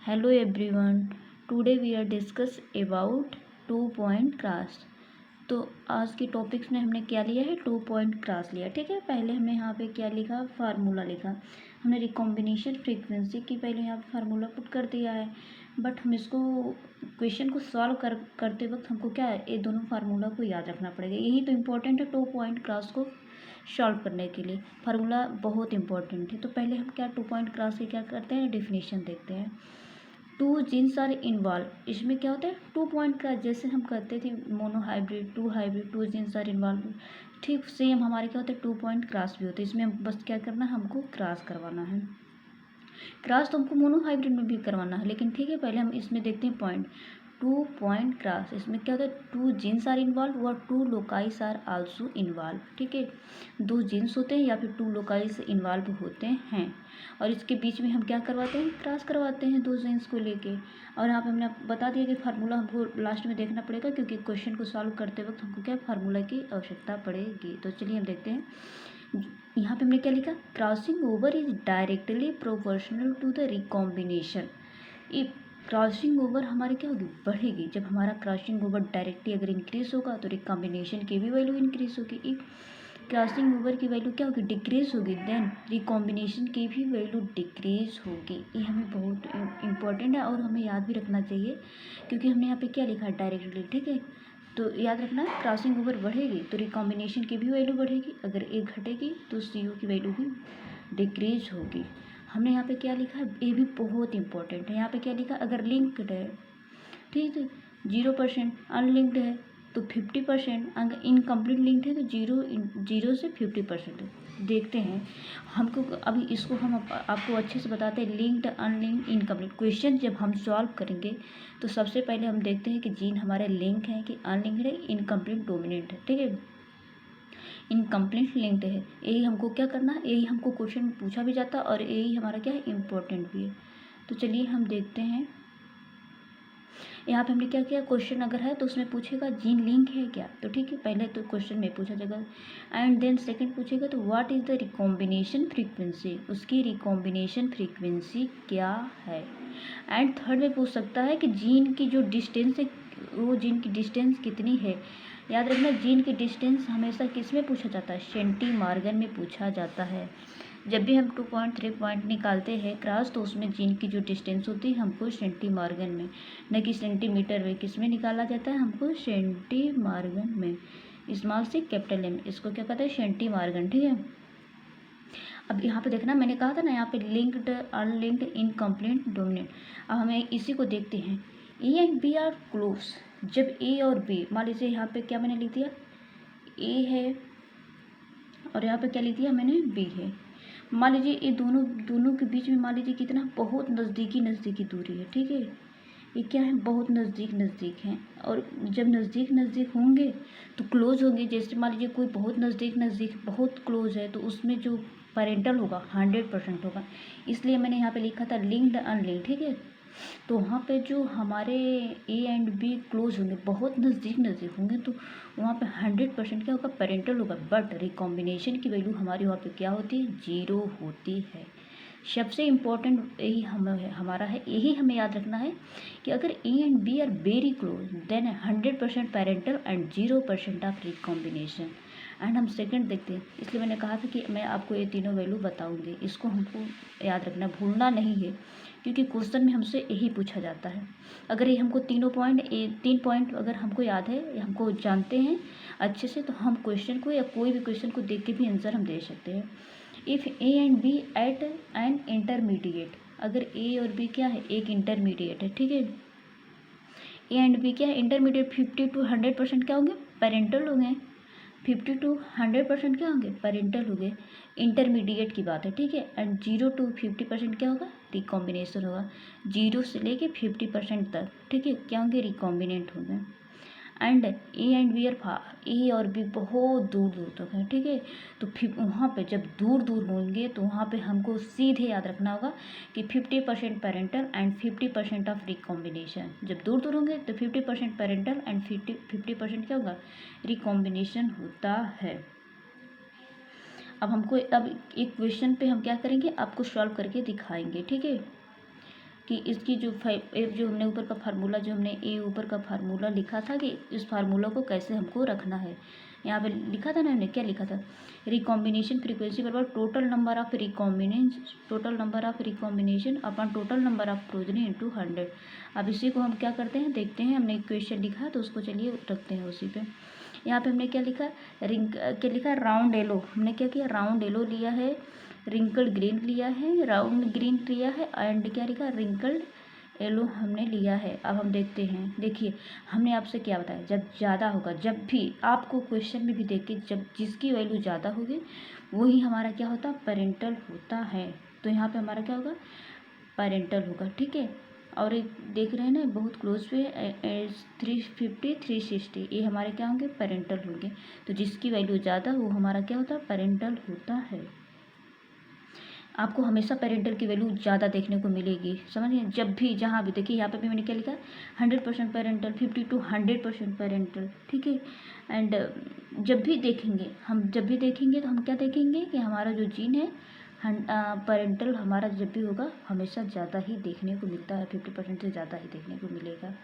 Hello everyone. Today we are discuss about 2 point class. तो आज के टॉपिक्स में हमने क्या लिया है, 2 point क्लास लिया। ठीक है, पहले हमने यहाँ पे क्या लिखा, फार्मूला लिखा। हमने रिकॉम्बिनेशन फ्रीक्वेंसी की पहले यहाँ पे फार्मूला पुट कर दिया है, बट हम इसको क्वेश्चन को सॉल्व करते वक्त हमको क्या है, ये दोनों फार्मूला को याद रखना पड़ेगा। यही तो इम्पोर्टेंट है 2 point क्लास को सॉल्व करने के लिए। फार्मूला बहुत इंपॉर्टेंट है। तो पहले हम क्या 2 point क्लास के क्या करते हैं, डेफिनेशन देखते हैं। टू जीन्स आर इन्वॉल्व, इसमें क्या होता है 2 point का, जैसे हम कहते थे monohybrid, two genes are involve, ठीक सेम हमारे क्या होता है 2 point क्रॉस भी होते हैं। इसमें हम बस क्या करना है, हमको क्रॉस करवाना है। क्रॉस तो हमको मोनोहाइब्रिड में भी करवाना है, लेकिन ठीक है पहले हम इसमें देखते हैं पॉइंट। 2 point क्रॉस, इसमें क्या होता है, टू जीन्स आर इन्वॉल्व और टू लोकाइस आर आल्सो इन्वॉल्व। ठीक है, दो जीन्स होते हैं या फिर टू लोकाइस इन्वॉल्व होते हैं, और इसके बीच में हम क्या करवाते हैं, क्रॉस करवाते हैं दो जीन्स को लेके। और यहाँ पे हमने बता दिया कि फार्मूला हमको लास्ट में देखना पड़ेगा, क्योंकि क्वेश्चन को सॉल्व करते वक्त हमको क्या फार्मूला की आवश्यकता पड़ेगी। तो चलिए हम देखते हैं। यहाँ पे हमने क्या लिखा, crossing over is directly proportional to the recombination. If crossing over हमारी क्या होगी, बढ़ेगी। जब हमारा क्रॉसिंग ओवर डायरेक्टली अगर इंक्रीज होगा तो रिकॉम्बिनेशन की भी वैल्यू इंक्रीज होगी। इफ क्रॉसिंग ओवर की वैल्यू क्या होगी, डिक्रीज होगी, देन रिकॉम्बिनेशन की भी वैल्यू डिक्रीज होगी। ये हमें बहुत इंपॉर्टेंट है और हमें याद भी रखना चाहिए, क्योंकि हमने यहाँ पे क्या लिखा है, डायरेक्टली। ठीक है, तो याद रखना, क्रॉसिंग ओवर बढ़ेगी तो रिकॉम्बिनेशन की भी वैल्यू बढ़ेगी, अगर एक घटेगी तो सी यू की वैल्यू भी डिक्रीज होगी। हमने यहाँ पे क्या लिखा है, ये भी बहुत इंपॉर्टेंट है। यहाँ पे क्या लिखा, अगर लिंक्ड है, ठीक है, 0% अनलिंक्ड है तो 50%, अगर इनकम्प्लीट लिंक्ड है तो 0 से 50%। देखते हैं हमको, अभी इसको हम आपको अच्छे से बताते हैं, लिंक्ड, अनलिंक्ड, इनकम्प्लीट। क्वेश्चन जब हम सॉल्व करेंगे तो सबसे पहले हम देखते हैं कि जीन हमारे लिंक है कि अनलिंक्ड है, इनकम्प्लीट डोमिनेंट है। ठीक है, इनकम्प्लीट लिंक्ड है, यही हमको क्या करना है, यही हमको क्वेश्चन में पूछा भी जाता है और यही हमारा क्या है, इम्पोर्टेंट भी है। तो चलिए हम देखते हैं। यहाँ पे हमने क्या किया, क्वेश्चन अगर है तो उसमें पूछेगा जीन लिंक है क्या, तो ठीक है, पहले तो क्वेश्चन में पूछा जाएगा। एंड देन सेकंड पूछेगा तो what is the recombination frequency, उसकी रिकॉम्बिनेशन फ्रीक्वेंसी क्या है। एंड थर्ड में पूछ सकता है कि जीन की जो डिस्टेंस है, वो जीन की डिस्टेंस कितनी है। याद रखना, जीन की डिस्टेंस हमेशा किस में पूछा जाता है, सेंटीमार्गन में पूछा जाता है। जब भी हम 2 point 3 point निकालते हैं क्रॉस, तो उसमें जीन की जो डिस्टेंस होती है हमको सेंटीमार्गन में, न कि सेंटीमीटर में, किस में निकाला जाता है, हमको सेंटीमार्गन में, स्मॉल से कैपिटल एम, इसको क्या कहते हैं, सेंटीमार्गन। ठीक है, अब यहाँ पे देखना, मैंने कहा था ना, यहाँ पे लिंक्ड, अनलिंक्ड, इनकम्प्लीट, डोमिनेंट। अब हमें इसी को देखते हैं। A and B are close, जब ए और बी, मान लीजिए यहाँ पे क्या मैंने लिख दिया, ए है और यहाँ पे क्या लिख दिया मैंने, बी है। मान लीजिए ये दोनों के बीच में मान लीजिए कितना, बहुत नज़दीकी दूरी है। ठीक है, ये क्या है, बहुत नज़दीक हैं, और जब नज़दीक होंगे तो क्लोज होंगे। जैसे मान लीजिए कोई बहुत नज़दीक बहुत क्लोज है, तो उसमें जो पेरेंटल होगा 100% होगा। इसलिए मैंने यहाँ पे लिखा था लिंक्ड, अनलिंक्ड। ठीक है, तो वहाँ पे जो हमारे ए एंड बी क्लोज होंगे, बहुत नज़दीक होंगे, तो वहाँ पे 100% क्या होगा, पेरेंटल होगा। बट रिकॉम्बिनेशन की वैल्यू हमारी वहाँ पे क्या होती है, 0 होती है। सबसे इम्पोर्टेंट यही हमारा है, यही हमें याद रखना है कि अगर A and B are very close, then 100% parental and 0% of recombination. And हम सेकंड देखते हैं, इसलिए मैंने कहा था कि मैं आपको ये तीनों वैल्यू बताऊंगी, इसको हमको याद रखना, भूलना नहीं है, क्योंकि क्वेश्चन में हमसे यही पूछा जाता है। अगर ये हमको 3 पॉइंट अगर हमको याद है या हमको जानते हैं अच्छे से, तो हम क्वेश्चन को या कोई भी क्वेश्चन को देख के भी आंसर हम दे सकते हैं। If A and B at an intermediate, अगर ए और बी क्या है, एक इंटरमीडिएट है। ठीक है, ए एंड बी क्या है, इंटरमीडिएट, 50 to 100% क्या होंगे, पेरेंटल होंगे। 50 to 100% क्या होंगे, पेरेंटल हो गए, इंटरमीडिएट की बात है। ठीक है, एंड 0 to 50% क्या होगा, रिकॉम्बिनेशन होगा, 0 से लेके 50% तक। ठीक है, क्या होंगे, रिकॉम्बिनेंट होंगे। And A and B are far, A और बी बहुत दूर तक है। ठीक है, तो फिर वहाँ पे जब दूर होंगे तो वहाँ पे हमको सीधे याद रखना होगा कि 50% पेरेंटल एंड 50% ऑफ रिकॉम्बिनेशन। जब दूर होंगे तो 50% पेरेंटल एंड 50% क्या होगा, रिकॉम्बिनेशन होता है। अब एक क्वेश्चन पे हम क्या करेंगे, आपको सॉल्व करके दिखाएंगे। ठीक है, कि इसकी जो जो हमने ऊपर का फार्मूला, जो हमने ए ऊपर का फार्मूला लिखा था कि इस फार्मूला को कैसे हमको रखना है। यहाँ पे लिखा था ना, हमने क्या लिखा था, रिकॉम्बिनेशन फ्रीक्वेंसी बराबर total number of recombination upon total number of progeny into 100। अब इसी को हम क्या करते हैं, देखते हैं। हमने इक्वेशन लिखा है तो उसको चलिए रखते हैं उसी पे। यहाँ पे हमने क्या लिखा, क्या लिखा, राउंड येलो। हमने क्या किया, राउंड येलो लिया है, रिंकल्ड ग्रीन लिया है, राउंड ग्रीन लिया है, एंड क्या लिखा, रिंकल्ड येलो हमने लिया है। अब हम देखते हैं, देखिए हमने आपसे क्या बताया, जब ज़्यादा होगा, जब भी आपको क्वेश्चन में भी देखिए, जब जिसकी वैल्यू ज़्यादा होगी वही हमारा क्या होता, पेरेंटल होता है। तो यहाँ पे हमारा क्या होगा, पेरेंटल होगा, ठीक है। और एक देख रहे हैं ना, बहुत क्लोज पे 350 360, ये हमारे क्या होंगे, पेरेंटल होंगे। तो जिसकी वैल्यू ज़्यादा वो हमारा क्या होता है, पेरेंटल होता है। आपको हमेशा पेरेंटल की वैल्यू ज़्यादा देखने को मिलेगी, समझिए। जब भी जहाँ भी देखिए, यहाँ पे भी मैंने क्या लिखा है, 100% पेरेंटल, 50 to 100% पेरेंटल, ठीक है। एंड जब भी देखेंगे तो हम क्या देखेंगे कि हमारा जो जीन है पेरेंटल हमारा जब भी होगा हमेशा ज़्यादा ही देखने को मिलता है, 50% से ज़्यादा ही देखने को मिलेगा।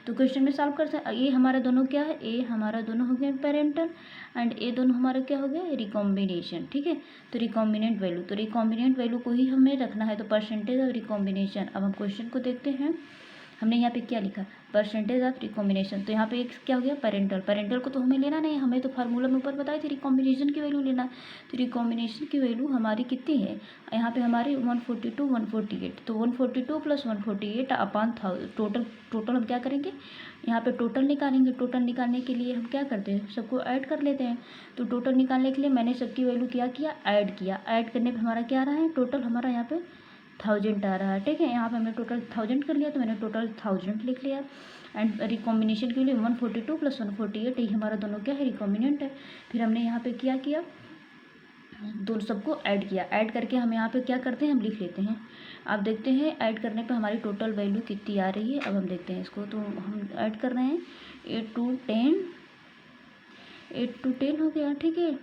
तो क्वेश्चन में सॉल्व कर सकते, ये हमारा दोनों क्या है, ए हमारा दोनों हो गए पेरेंटल एंड ए दोनों हमारा क्या हो गया, रिकॉम्बिनेशन, ठीक है। तो रिकॉम्बिनेंट वैल्यू, तो रिकॉम्बिनेंट वैल्यू को ही हमें रखना है, तो परसेंटेज ऑफ रिकॉम्बिनेशन। अब हम क्वेश्चन को देखते हैं, हमने यहाँ पे क्या लिखा, परसेंटेज ऑफ रिकॉम्बिनेशन। तो यहाँ पे एक क्या हो गया, पेरेंटल को तो हमें लेना नहीं, हमें तो फार्मूला में ऊपर बताए थे रिकॉम्बिनेशन की वैल्यू लेना। तो रिकॉम्बिनेशन की वैल्यू हमारी कितनी है, यहाँ पे हमारी 142 148। तो 142 + 148 अपॉन टोटल हम क्या करेंगे, यहाँ पे टोटल निकालेंगे। टोटल निकालने के लिए हम क्या करते हैं, सबको ऐड कर लेते हैं। तो टोटल निकालने के लिए मैंने सबकी वैल्यू क्या किया, ऐड किया। ऐड करने पर हमारा क्या आ रहा है, टोटल हमारा यहाँ पे 1000 आ रहा है, ठीक है। यहाँ पे हमने टोटल 1000 कर लिया, तो मैंने टोटल 1000 लिख लिया। एंड रिकॉम्बिनेशन के लिए 142 + 148, ये हमारा दोनों क्या है, रिकॉम्बिनेंट है। फिर हमने यहाँ पे क्या किया, दोनों सबको ऐड किया। ऐड करके हम यहाँ पे क्या करते हैं, हम लिख लेते हैं। आप देखते हैं ऐड करने पे हमारी टोटल वैल्यू कितनी आ रही है। अब हम देखते हैं इसको, तो हम ऐड कर रहे हैं 8 to 10 हो गया, ठीक है।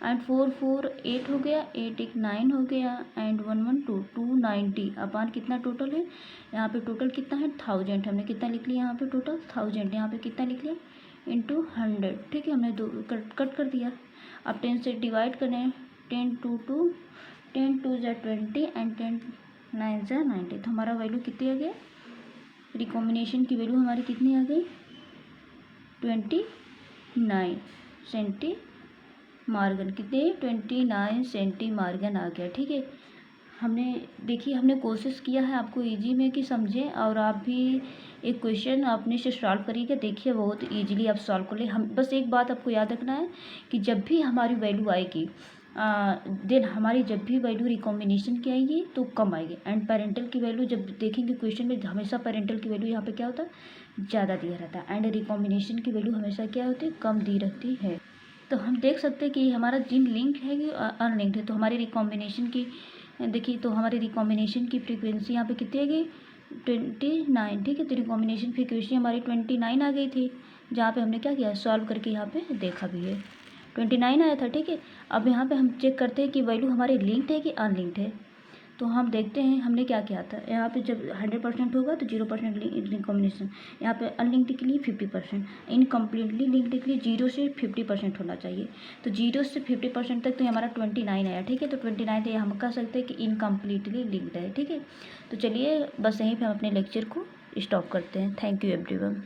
एंड 4 4 8 हो गया, 8 1 9 हो गया, एंड 1 1 2 290 अपान कितना टोटल है, यहाँ पे टोटल कितना है, 1000। हमने कितना लिख लिया यहाँ पे, टोटल 1000। यहाँ पे कितना लिख लिया, इंटू 100, ठीक है। हमने दो कट कर दिया। अब 10 से डिवाइड करें, 10 2 2 10 2 = 20 एंड 10 9 = 90। तो हमारा वैल्यू कितनी आ गई, रिकॉम्बिनेशन की वैल्यू हमारी कितनी आ गई, 29 सेंटी मार्गन, कितने, 29 सेंटी मार्गन आ गया, ठीक है। हमने देखिए, हमने कोशिश किया है आपको इजी में कि समझें, और आप भी एक क्वेश्चन अपने से सॉल्व करिएगा, देखिए बहुत इजीली आप सॉल्व कर ले। हम बस एक बात आपको याद रखना है कि जब भी हमारी वैल्यू आएगी देन हमारी जब भी वैल्यू रिकॉम्बिनेशन की आएगी तो कम आएगी, एंड पेरेंटल की वैल्यू जब देखेंगे क्वेश्चन में, हमेशा पेरेंटल की वैल्यू यहाँ पे क्या होता है, ज़्यादा दिया रहता है, एंड रिकॉम्बिनेशन की वैल्यू हमेशा क्या होती है, कम दी रहती है। तो हम देख सकते हैं कि हमारा जीन लिंक है कि अनलिंक्ड है। तो हमारी रिकॉम्बिनेशन की देखिए, तो हमारी रिकॉम्बिनेशन की फ्रीक्वेंसी यहाँ पे कितनी आ गई, 29, ठीक है। तो रिकॉम्बिनेशन फ्रीक्वेंसी हमारी 29 आ गई थी, जहाँ पे हमने क्या किया, सॉल्व करके यहाँ पे देखा भी है, 29 आया था, ठीक है। अब यहाँ पे हम चेक करते हैं कि वैल्यू हमारी लिंक्ड है कि अनलिंक्ड है। तो हम देखते हैं हमने क्या किया था, यहाँ पे जब 100% होगा तो 0% रिकॉम्बिनेशन, यहाँ पे अनलिंक्ड के लिए 50%, इनकम्प्लीटली लिंक्ड के लिए 0 से 50% होना चाहिए। तो 0 से 50% तक तो हमारा 29 आया, ठीक है। तो 29 है, हम कह सकते हैं कि इनकम्प्लीटली लिंक्ड है, ठीक है। तो चलिए बस यहीं पर हम अपने लेक्चर को स्टॉप करते हैं। Thank you everyone.